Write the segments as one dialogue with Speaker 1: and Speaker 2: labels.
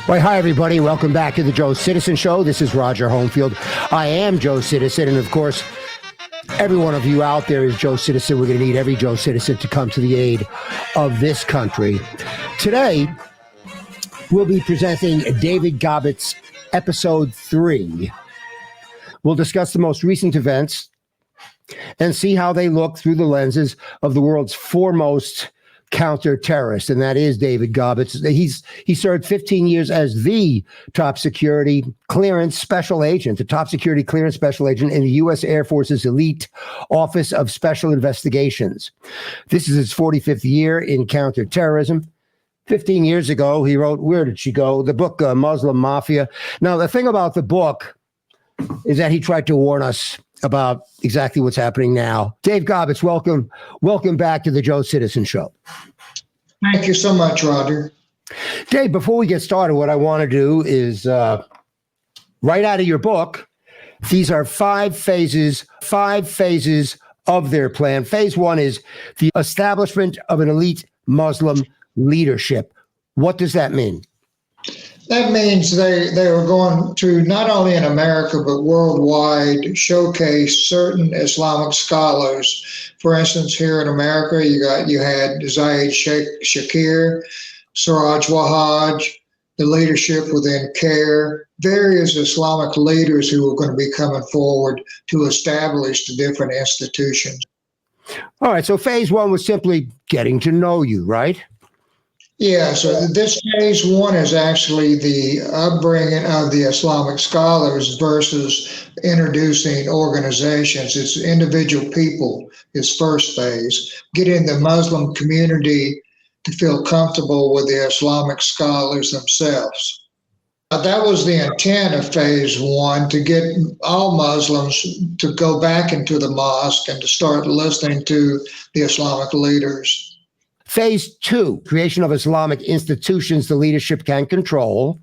Speaker 1: Well, hi, everybody. Welcome back to the Joe Citizen Show. This is Roger Homefield. I am Joe Citizen, and of course, every one of you out there is Joe Citizen. We're going to need every Joe Citizen to come to the aid of this country. Today, we'll be presenting David Gaubatz-Episode 3. We'll discuss the most recent events and see how they look through the lenses of the world's foremost counter-terrorist, and that is David Gaubatz. He served 15 years as the top security clearance special agent, in the U.S. Air Force's elite Office of Special Investigations. This is his 45th year in counter-terrorism. 15 years ago, he wrote Where Did She Go?, the book Muslim Mafia. Now, the thing about the book is that he tried to warn us about exactly what's happening now. Dave Gaubatz, welcome back to the Joe Citizen Show.
Speaker 2: Thank you so much, Roger.
Speaker 1: Dave, before we get started, what I want to do is right out of your book, these are five phases of their plan. Phase one is the establishment of an elite Muslim leadership. What does that mean?
Speaker 2: That means they are going to, not only in America, but worldwide, showcase certain Islamic scholars. For instance, here in America, you had JIHAD Shakir, Siraj Wahaj, the leadership within CARE, various Islamic leaders who are going to be coming forward to establish the different institutions.
Speaker 1: All right, so phase one was simply getting to know you, right?
Speaker 2: Yeah, so this phase one is actually the upbringing of the Islamic scholars versus introducing organizations. It's individual people, is first phase. Getting the Muslim community to feel comfortable with the Islamic scholars themselves. That was the intent of phase one, to get all Muslims to go back into the mosque and to start listening to the Islamic leaders.
Speaker 1: Phase two, creation of Islamic institutions the leadership can control.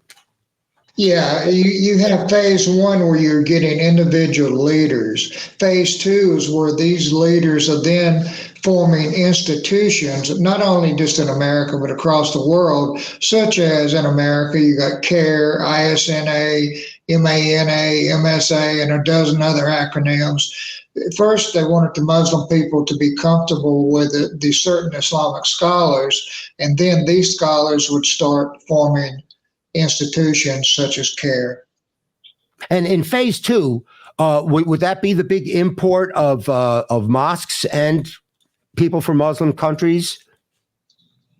Speaker 2: Yeah, you have phase one where you're getting individual leaders. Phase two is where these leaders are then forming institutions, not only just in America, but across the world, such as in America, you got CARE, ISNA, MANA, MSA, and a dozen other acronyms. First, they wanted the Muslim people to be comfortable with the certain Islamic scholars, and then these scholars would start forming institutions such as CARE.
Speaker 1: And in phase two, would that be the big import of mosques and people from Muslim countries?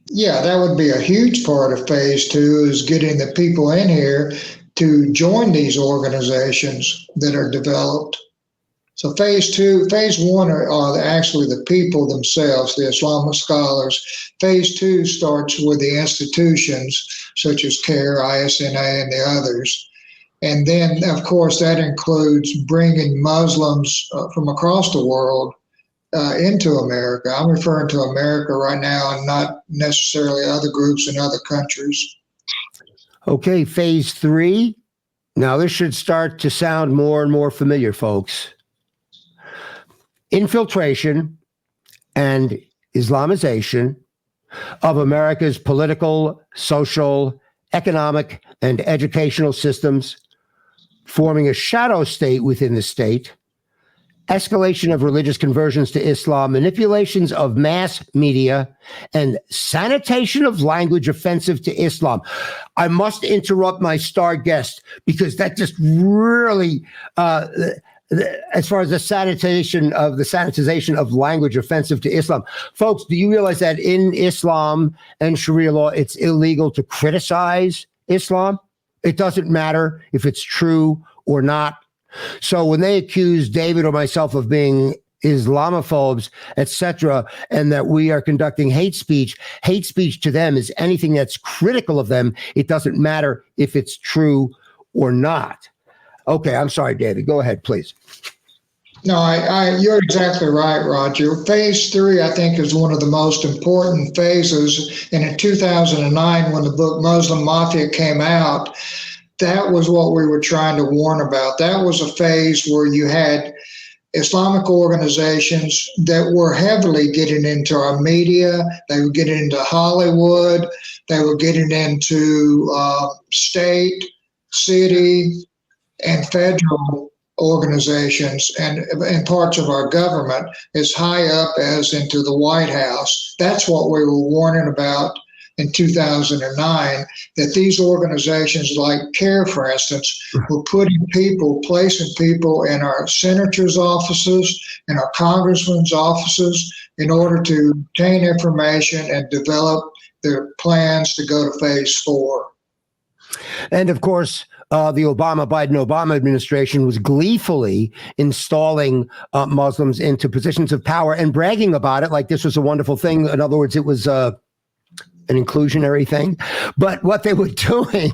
Speaker 2: Yeah, that would be a huge part of phase two, is getting the people in here to join these organizations that are developed. So phase one are actually the people themselves, the Islamic scholars. Phase two starts with the institutions such as CARE, ISNA, and the others. And then, of course, that includes bringing Muslims from across the world into America. I'm referring to America right now and not necessarily other groups in other countries.
Speaker 1: Okay, phase three. Now this should start to sound more and more familiar, folks. Infiltration and Islamization of America's political, social, economic, and educational systems, forming a shadow state within the state, escalation of religious conversions to Islam, manipulations of mass media, and sanitation of language offensive to Islam. I must interrupt my star guest because that just really... as far as the sanitization of language offensive to Islam. Folks, do you realize that in Islam and Sharia law, it's illegal to criticize Islam? It doesn't matter if it's true or not. So when they accuse David or myself of being Islamophobes, etc., and that we are conducting hate speech to them is anything that's critical of them. It doesn't matter if it's true or not. Okay, I'm sorry, David. Go ahead, please.
Speaker 2: No, you're exactly right, Roger. Phase three, I think, is one of the most important phases. And in 2009, when the book Muslim Mafia came out, that was what we were trying to warn about. That was a phase where you had Islamic organizations that were heavily getting into our media. They were getting into Hollywood. They were getting into state, city, and federal organizations and parts of our government as high up as into the White House. That's what we were warning about in 2009, that these organizations like CARE, for instance, were placing people in our senators' offices, in our congressmen's offices, in order to obtain information and develop their plans to go to phase 4.
Speaker 1: And of course, the Biden-Obama administration was gleefully installing Muslims into positions of power and bragging about it like this was a wonderful thing. In other words, it was an inclusionary thing. But what they were doing,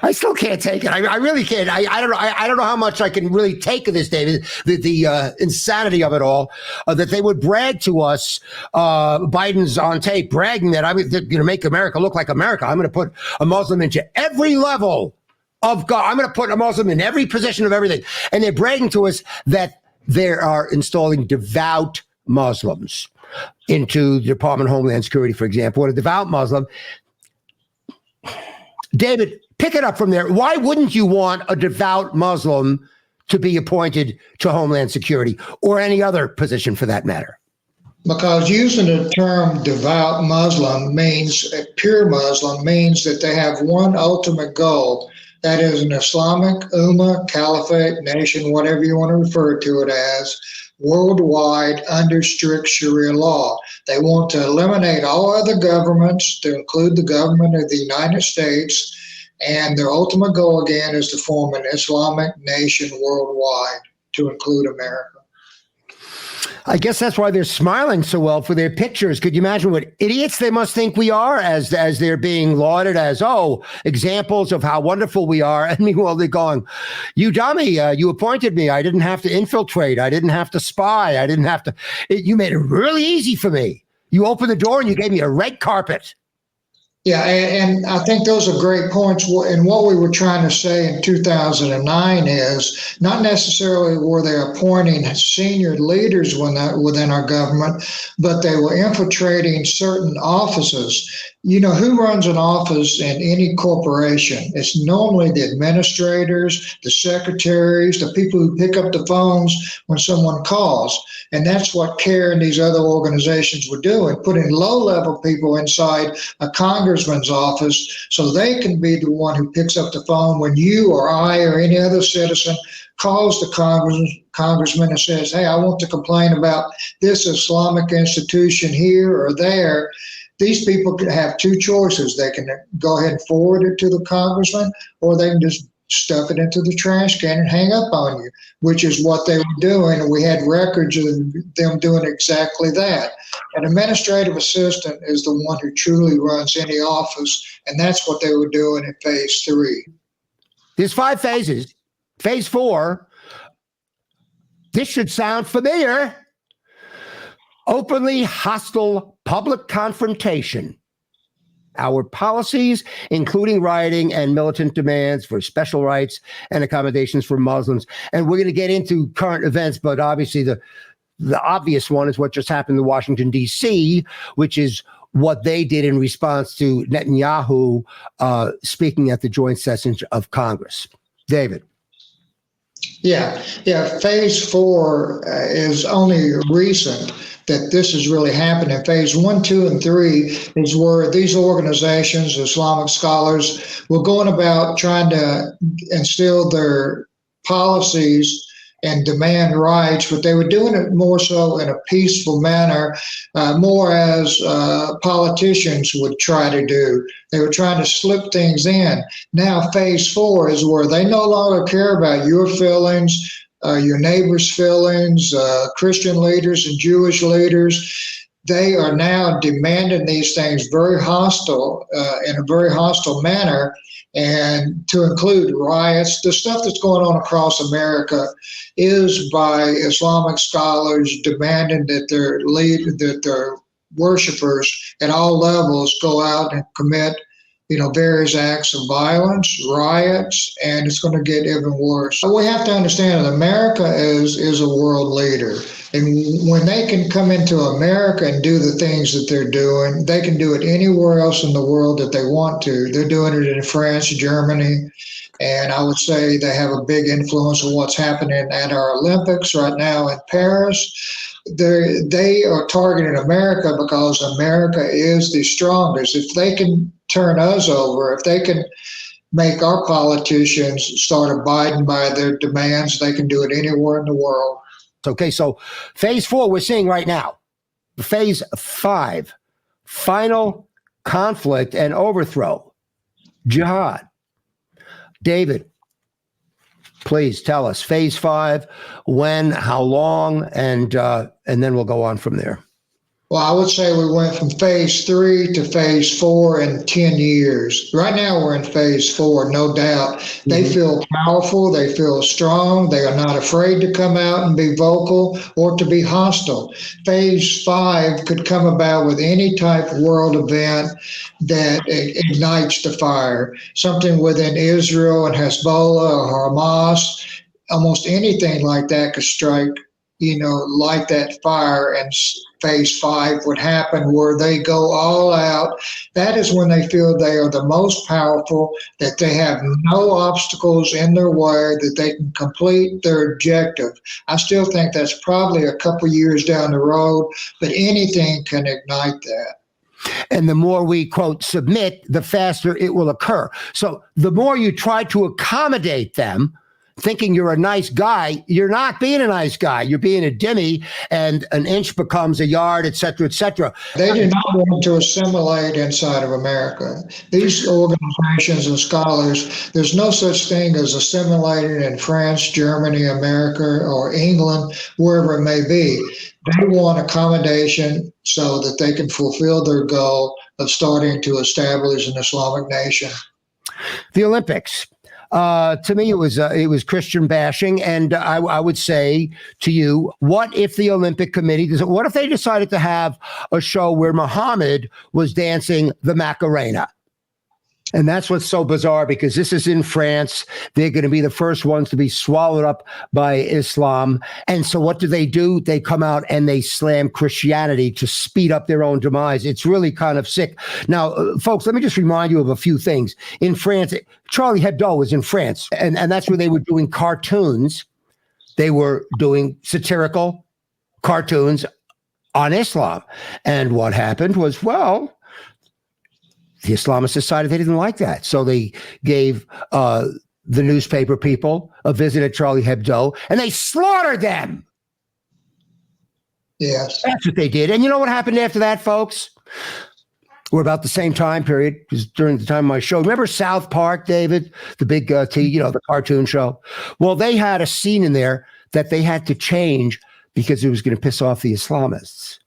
Speaker 1: I still can't take it. I really can't. I don't know how much I can really take of this, David. The insanity of it all. That they would brag to us. Biden's on tape bragging that I'm going to make America look like America. I'm going to put a Muslim into every level of God. I'm going to put a Muslim in every position of everything. And they're bragging to us that they are installing devout Muslims into the Department of Homeland Security, for example. What a devout Muslim. David, pick it up from there. Why wouldn't you want a devout Muslim to be appointed to Homeland Security or any other position for that matter?
Speaker 2: Because using the term devout Muslim means, pure Muslim, means that they have one ultimate goal. That is an Islamic Ummah, Caliphate, nation, whatever you want to refer to it as, worldwide under strict Sharia law. They want to eliminate all other governments, to include the government of the United States, and their ultimate goal again is to form an Islamic nation worldwide, to include America.
Speaker 1: I guess that's why they're smiling so well for their pictures. Could you imagine what idiots they must think we are as they're being lauded as, examples of how wonderful we are. And meanwhile, they're going, you dummy, you appointed me. I didn't have to infiltrate. I didn't have to spy. I didn't have to. You made it really easy for me. You opened the door and you gave me a red carpet.
Speaker 2: Yeah, and I think those are great points. And what we were trying to say in 2009 is not necessarily were they appointing senior leaders within our government, but they were infiltrating certain offices. You know, who runs an office in any corporation? It's normally the administrators, the secretaries, the people who pick up the phones when someone calls. And that's what CARE and these other organizations were doing, putting low-level people inside a congressman's office so they can be the one who picks up the phone when you or I or any other citizen calls the congressman and says, hey, I want to complain about this Islamic institution here or there. These people can have two choices. They can go ahead and forward it to the congressman, or they can just stuff it into the trash can and hang up on you, which is what they were doing. And we had records of them doing exactly that. An administrative assistant is the one who truly runs any office, and that's what they were doing in phase 3.
Speaker 1: There's 5 phases. Phase 4, this should sound familiar. Openly hostile public confrontation. Our policies, including rioting and militant demands for special rights and accommodations for Muslims. And we're going to get into current events, but obviously the obvious one is what just happened in Washington, D.C., which is what they did in response to Netanyahu speaking at the joint session of Congress. David.
Speaker 2: Yeah. Phase 4 is only recent that this has really happened. In phase 1, 2, and 3 is where these organizations, Islamic scholars, were going about trying to instill their policies and demand rights, but they were doing it more so in a peaceful manner, more as politicians would try to do. They were trying to slip things in. Now, phase 4 is where they no longer care about your feelings, your neighbors' feelings, Christian leaders and Jewish leaders. They are now demanding these things very hostile, in a very hostile manner, and to include riots. The stuff that's going on across America is by Islamic scholars demanding that their worshipers at all levels go out and commit various acts of violence, riots, and it's going to get even worse. We have to understand that America is a world leader. And when they can come into America and do the things that they're doing, they can do it anywhere else in the world that they want to. They're doing it in France, Germany, and I would say they have a big influence on what's happening at our Olympics right now in Paris. They are targeting America because America is the strongest. If they can turn us over, if they can make our politicians start abiding by their demands, they can do it anywhere in the world.
Speaker 1: Okay, so phase 4 we're seeing right now. Phase 5, final conflict and overthrow, jihad. David, please tell us phase 5, when, how long, and then we'll go on from there.
Speaker 2: Well, I would say we went from phase 3 to phase 4 in 10 years. Right now we're in phase 4, no doubt. They feel powerful. They feel strong. They are not afraid to come out and be vocal or to be hostile. Phase 5 could come about with any type of world event that ignites the fire. Something within Israel and Hezbollah or Hamas, almost anything like that could strike, light that fire, and phase 5 would happen where they go all out. That is when they feel they are the most powerful, that they have no obstacles in their way, that they can complete their objective. I still think that's probably a couple years down the road, but anything can ignite that.
Speaker 1: And the more we, quote, submit, the faster it will occur. So the more you try to accommodate them, thinking you're a nice guy, you're not being a nice guy. You're being a dhimmi, and an inch becomes a yard, et cetera, et cetera.
Speaker 2: They do not want to assimilate inside of America. These organizations and scholars, there's no such thing as assimilating in France, Germany, America, or England, wherever it may be. They want accommodation so that they can fulfill their goal of starting to establish an Islamic nation.
Speaker 1: The Olympics. To me, it was Christian bashing, and I would say to you, what if the Olympic Committee what if they decided to have a show where Muhammad was dancing the Macarena? And that's what's so bizarre, because this is in France. They're going to be the first ones to be swallowed up by Islam. And so what do? They come out and they slam Christianity to speed up their own demise. It's really kind of sick. Now, folks, let me just remind you of a few things. In France, Charlie Hebdo was in France, and that's where they were doing cartoons. They were doing satirical cartoons on Islam. And what happened was, well, the Islamists decided they didn't like that. So they gave the newspaper people a visit at Charlie Hebdo, and they slaughtered them.
Speaker 2: Yes.
Speaker 1: That's what they did. And you know what happened after that, folks? We're about the same time period, because during the time of my show. Remember South Park, David? The big, the cartoon show? Well, they had a scene in there that they had to change because it was going to piss off the Islamists.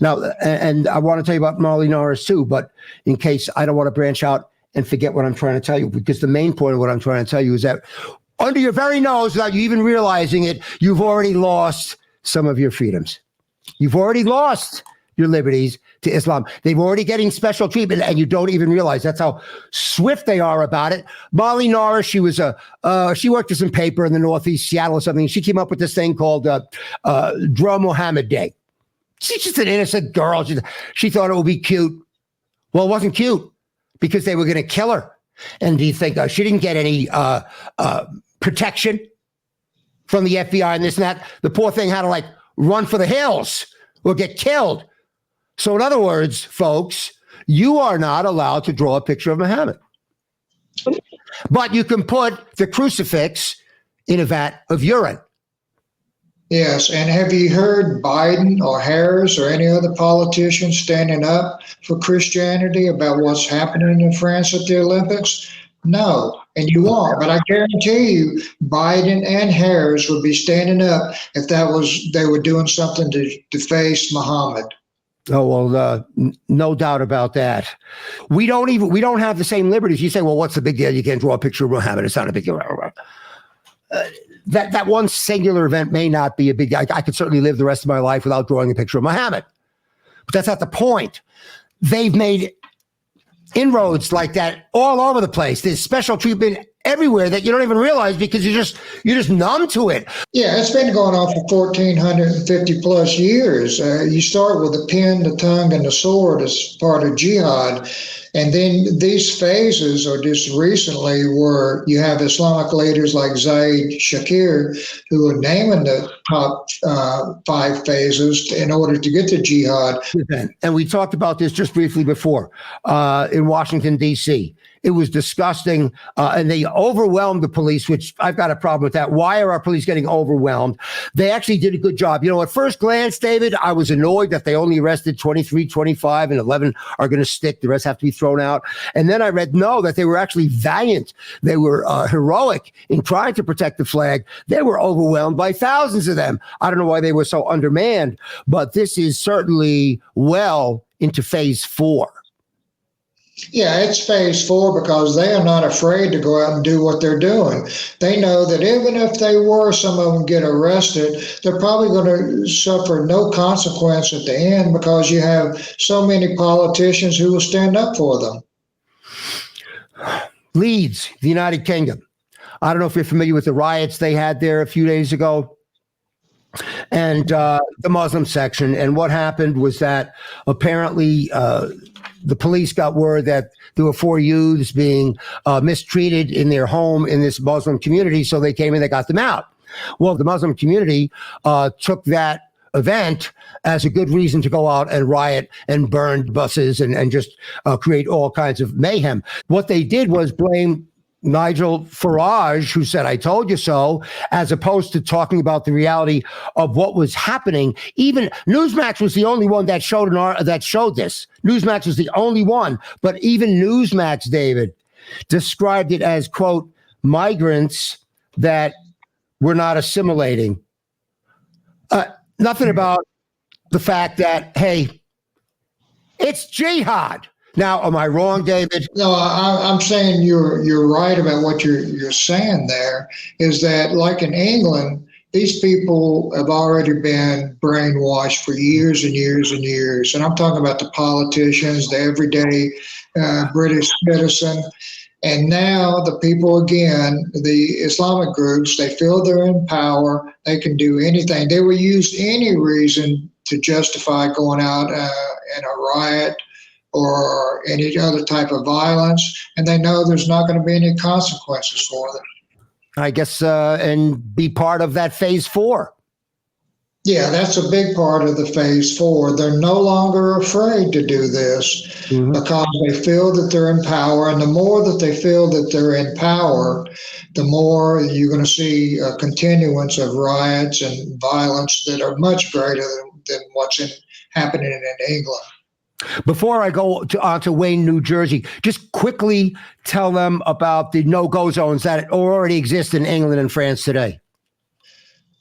Speaker 1: Now, and I want to tell you about Marley Norris too, but in case I don't want to branch out and forget what I'm trying to tell you, because the main point of what I'm trying to tell you is that under your very nose, without you even realizing it, you've already lost some of your freedoms. You've already lost your liberties to Islam. They've already getting special treatment, and you don't even realize. That's how swift they are about it. Marley Norris, she worked at some paper in the Northeast, Seattle or something. She came up with this thing called Dra Muhammad Day. She's just an innocent girl. She thought it would be cute. Well, it wasn't cute because they were going to kill her. And do you think she didn't get any protection from the FBI and this and that? The poor thing had to run for the hills or get killed. So in other words, folks, you are not allowed to draw a picture of Muhammad. But you can put the crucifix in a vat of urine.
Speaker 2: Yes, and have you heard Biden or Harris or any other politician standing up for Christianity about what's happening in France at the Olympics? No, and you won't. But I guarantee you, Biden and Harris would be standing up if they were doing something to face Muhammad.
Speaker 1: Oh, well, no doubt about that. We don't have the same liberties. You say, well, what's the big deal? You can't draw a picture of Muhammad. It's not a big deal. That one singular event may not be a big deal. I could certainly live the rest of my life without drawing a picture of Muhammad. But that's not the point. They've made inroads like that all over the place. There's special treatment everywhere that you don't even realize because you're just numb to it.
Speaker 2: Yeah, it's been going on for 1,450 plus years. You start with the pen, the tongue, and the sword as part of jihad. And then these phases are just recently where you have Islamic leaders like Zaid Shakir who are naming the top 5 phases in order to get to jihad.
Speaker 1: And we talked about this just briefly before in Washington, D.C. It was disgusting, and they overwhelmed the police, which I've got a problem with that. Why are our police getting overwhelmed? They actually did a good job. You know, at first glance, David, I was annoyed that they only arrested 23, 25, and 11 are going to stick. The rest have to be thrown out. And then I read, no, that they were actually valiant. They were heroic in trying to protect the flag. They were overwhelmed by thousands of them. I don't know why they were so undermanned, but this is certainly well into phase 4.
Speaker 2: Yeah, it's phase 4 because they are not afraid to go out and do what they're doing. They know that even if some of them get arrested, they're probably going to suffer no consequence at the end because you have so many politicians who will stand up for them.
Speaker 1: Leeds, the United Kingdom. I don't know if you're familiar with the riots they had there a few days ago. And the Muslim section. And what happened was that apparently the police got word that there were 4 youths being mistreated in their home in this Muslim community. So they came and they got them out. Well, the Muslim community took that event as a good reason to go out and riot and burn buses and just create all kinds of mayhem. What they did was blame Nigel Farage, who said, "I told you so," as opposed to talking about the reality of what was happening. Even Newsmax was the only one that showed this. Newsmax was the only one, but even Newsmax, David, described it as, quote, migrants that were not assimilating. Nothing about the fact that, hey, it's jihad. Now, am I wrong, David?
Speaker 2: No, I'm saying you're right about what you're saying there, is that like in England, these people have already been brainwashed for years and years and years. And I'm talking about the politicians, the everyday British citizen. And now the people, again, the Islamic groups, they feel they're in power. They can do anything. They will use any reason to justify going out in a riot or any other type of violence, and they know there's not going to be any consequences for them.
Speaker 1: I guess, and be part of that phase 4.
Speaker 2: Yeah, that's a big part of the phase 4. They're no longer afraid to do this because they feel that they're in power, and the more that they feel that they're in power, the more you're going to see a continuance of riots and violence that are much greater than what's happening in England.
Speaker 1: Before I go on to Wayne, New Jersey, just quickly tell them about the no-go zones that already exist in England and France today.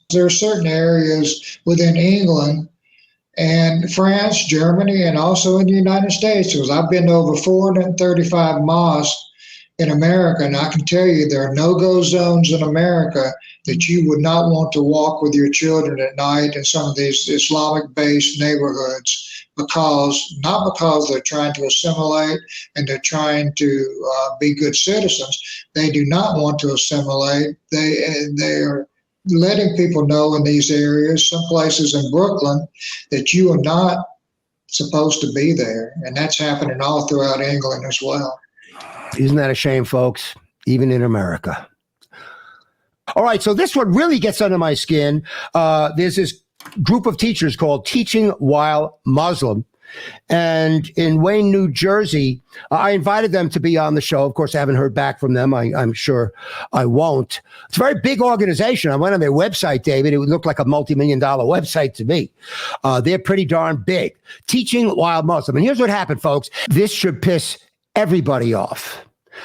Speaker 2: There are certain areas within England and France, Germany, and also in the United States, because I've been to over 435 mosques in America, and I can tell you there are no-go zones in America that you would not want to walk with your children at night in some of these Islamic-based neighborhoods. Not because they're trying to assimilate and they're trying to be good citizens. They do not want to assimilate. They are letting people know in these areas, some places in Brooklyn, that you are not supposed to be there. And that's happening all throughout England as well.
Speaker 1: Isn't that a shame, folks? Even in America. All right, so this one really gets under my skin. There's this group of teachers called Teaching While Muslim. And in Wayne, New Jersey, I invited them to be on the show. Of course, I haven't heard back from them. I'm sure I won't. It's a very big organization. I went on their website, David. It would look like a multi-million-dollar website to me. They're pretty darn big. Teaching While Muslim. And here's what happened, folks. This should piss everybody off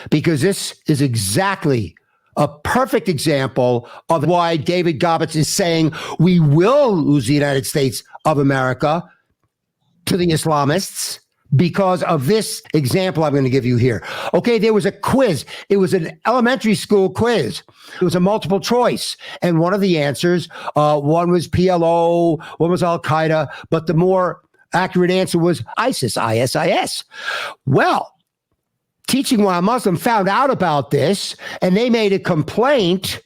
Speaker 1: because this is exactly a perfect example of why David Gaubatz is saying we will lose the United States of America to the Islamists because of this example I'm going to give you here. Okay, there was a quiz. It was an elementary school quiz. It was a multiple choice. And one of the answers, one was PLO, one was al-Qaeda, but the more accurate answer was ISIS, ISIS. Well, Teaching While Muslim found out about this, and they made a complaint.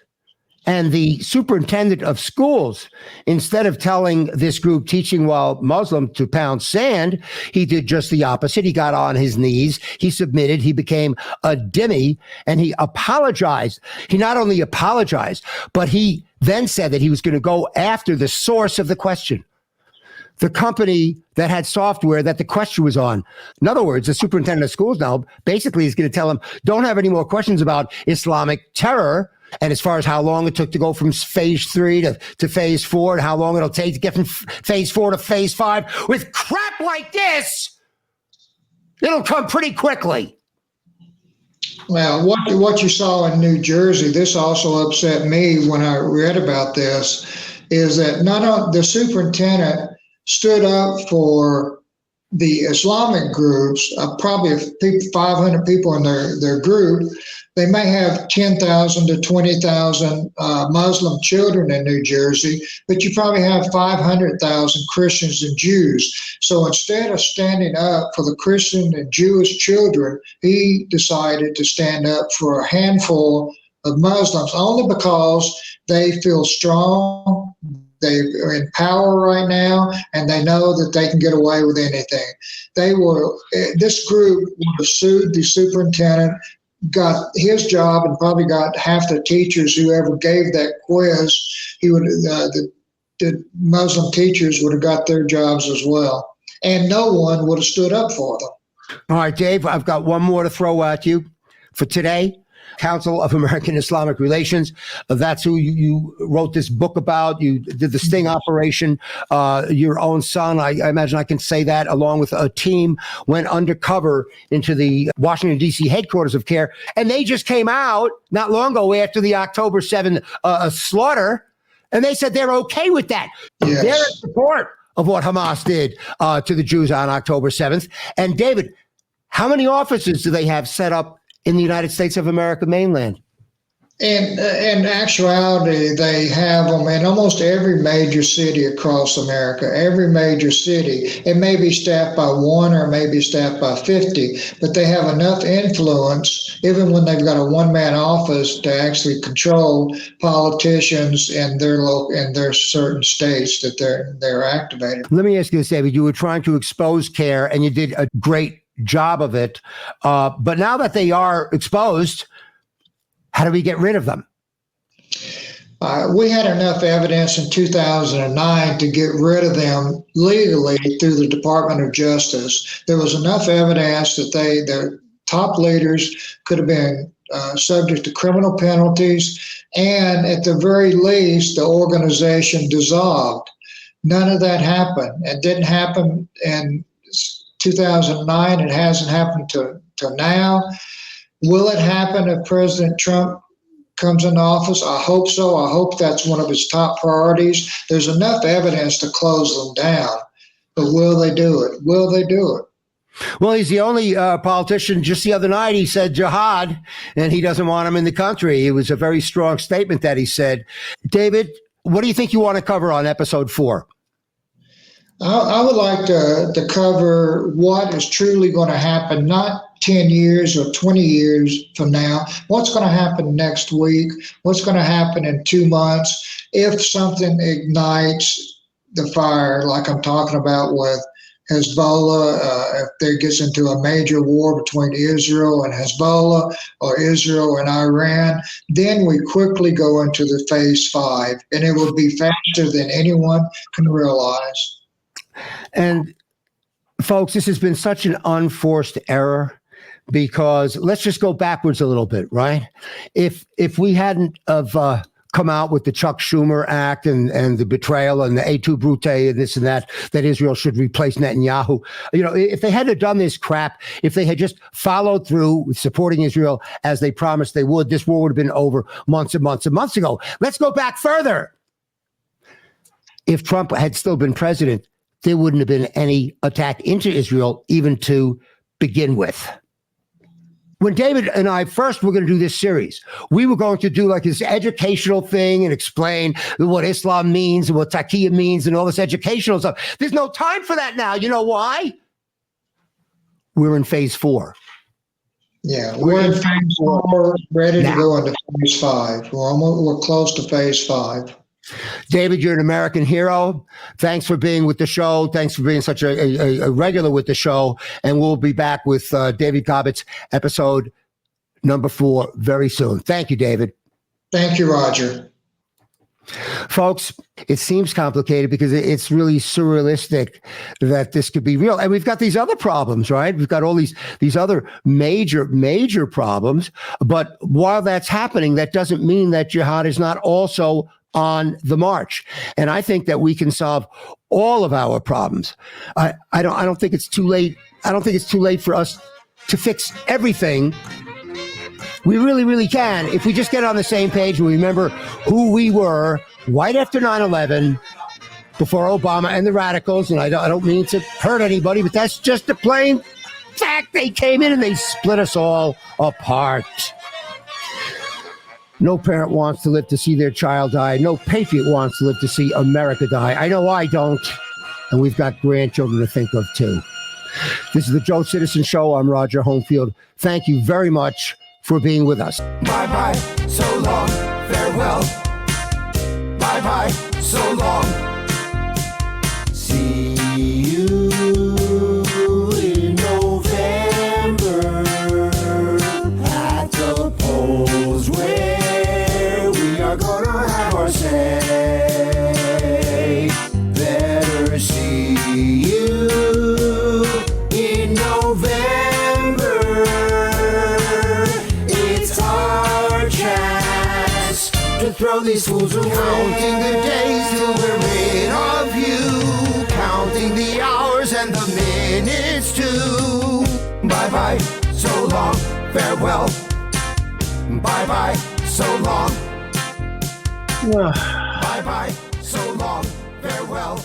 Speaker 1: And the superintendent of schools, instead of telling this group Teaching While Muslim to pound sand, he did just the opposite. He got on his knees. He submitted. He became a dhimmi, and he apologized. He not only apologized, but he then said that he was going to go after the source of the question, the company that had software that the question was on. In other words, the superintendent of schools now basically is going to tell him, don't have any more questions about Islamic terror. And as far as how long it took to go from phase 3 to phase 4, and how long it'll take to get from phase 4 to phase 5, with crap like this, it'll come pretty quickly.
Speaker 2: Well, what you saw in New Jersey, this also upset me when I read about this, is that not only the superintendent stood up for the Islamic groups, probably 500 people in their group. They may have 10,000 to 20,000 Muslim children in New Jersey, but you probably have 500,000 Christians and Jews. So instead of standing up for the Christian and Jewish children, he decided to stand up for a handful of Muslims, only because they feel strong. They are in power right now, and they know that they can get away with anything. This group would have sued the superintendent, got his job, and probably got half the teachers who ever gave that quiz. The Muslim teachers would have got their jobs as well, and no one would have stood up for them.
Speaker 1: All right, Dave, I've got one more to throw at you for today. Council of American Islamic Relations. That's who you wrote this book about. You did the sting operation. Your own son, I imagine I can say that, along with a team, went undercover into the Washington, D.C. headquarters of CARE. And they just came out not long ago after the October 7th slaughter. And they said they're okay with that.
Speaker 2: Yes.
Speaker 1: They're in support of what Hamas did to the Jews on October 7th. And David, how many offices do they have set up in the United States of America mainland?
Speaker 2: In actuality, they have them in almost every major city across America, every major city. It may be staffed by 1 or maybe staffed by 50, but they have enough influence, even when they've got a one-man office, to actually control politicians in their certain states that they're activated.
Speaker 1: Let me ask you this, David. You were trying to expose CARE, and you did a great job of it. But now that they are exposed, how do we get rid of them?
Speaker 2: We had enough evidence in 2009 to get rid of them legally through the Department of Justice. There was enough evidence that their top leaders could have been subject to criminal penalties, and at the very least, the organization dissolved. None of that happened. It didn't happen in 2009. It hasn't happened till now. Will it happen if President Trump comes into office? I hope so. I hope that's one of his top priorities. There's enough evidence to close them down. But will they do it? Will they do it?
Speaker 1: Well, he's the only politician. Just the other night, he said jihad, and he doesn't want them in the country. It was a very strong statement that he said. David, what do you think you want to cover on episode 4?
Speaker 2: I would like to cover what is truly going to happen, not 10 years or 20 years from now. What's going to happen next week? What's going to happen in 2 months if something ignites the fire, like I'm talking about with Hezbollah, if there gets into a major war between Israel and Hezbollah, or Israel and Iran, then we quickly go into the phase 5, and it will be faster than anyone can realize.
Speaker 1: And folks, this has been such an unforced error, because let's just go backwards a little bit, right? If we hadn't have come out with the Chuck Schumer Act and the betrayal and the et tu Brute and this and that Israel should replace Netanyahu, if they hadn't done this crap, if they had just followed through with supporting Israel as they promised they would, this war would have been over months and months and months ago. Let's go back further. If Trump had still been president, there wouldn't have been any attack into Israel even to begin with. When David and I first were going to do this series, we were going to do like this educational thing and explain what Islam means and what taqiyya means and all this educational stuff. There's no time for that now. You know why? We're in phase 4.
Speaker 2: Yeah, we're in phase 4, ready to
Speaker 1: Now.
Speaker 2: go into phase 5. We're close to phase 5.
Speaker 1: David, you're an American hero. Thanks for being with the show. Thanks for being such a regular with the show. And we'll be back with David Gaubatz-Episode number 4 very soon. Thank you, David.
Speaker 2: Thank you, Roger.
Speaker 1: Folks, it seems complicated because it's really surrealistic that this could be real. And we've got these other problems, right? We've got all these other major problems. But while that's happening, that doesn't mean that jihad is not also on the march. And I think that we can solve all of our problems. I don't think it's too late. I don't think it's too late for us to fix everything. We really can. If we just get on the same page and remember who we were right after 9/11, before Obama and the radicals, and I don't mean to hurt anybody, but that's just the plain fact. They came in and they split us all apart. No parent wants to live to see their child die. No patriot wants to live to see America die. I know I don't. And we've got grandchildren to think of too. This is the Joe Citizen Show. I'm Roger Homefield. Thank you very much for being with us.
Speaker 3: Bye-bye, so long, farewell. Bye-bye, so long. See you in November at the polls where we are gonna have our say. Better see you in November. It's our chance to throw these fools away. Counting the days till we're rid of you. Counting the hours and the minutes too. Bye-bye, so long, farewell. Bye-bye, so long. Bye-bye, so long, farewell.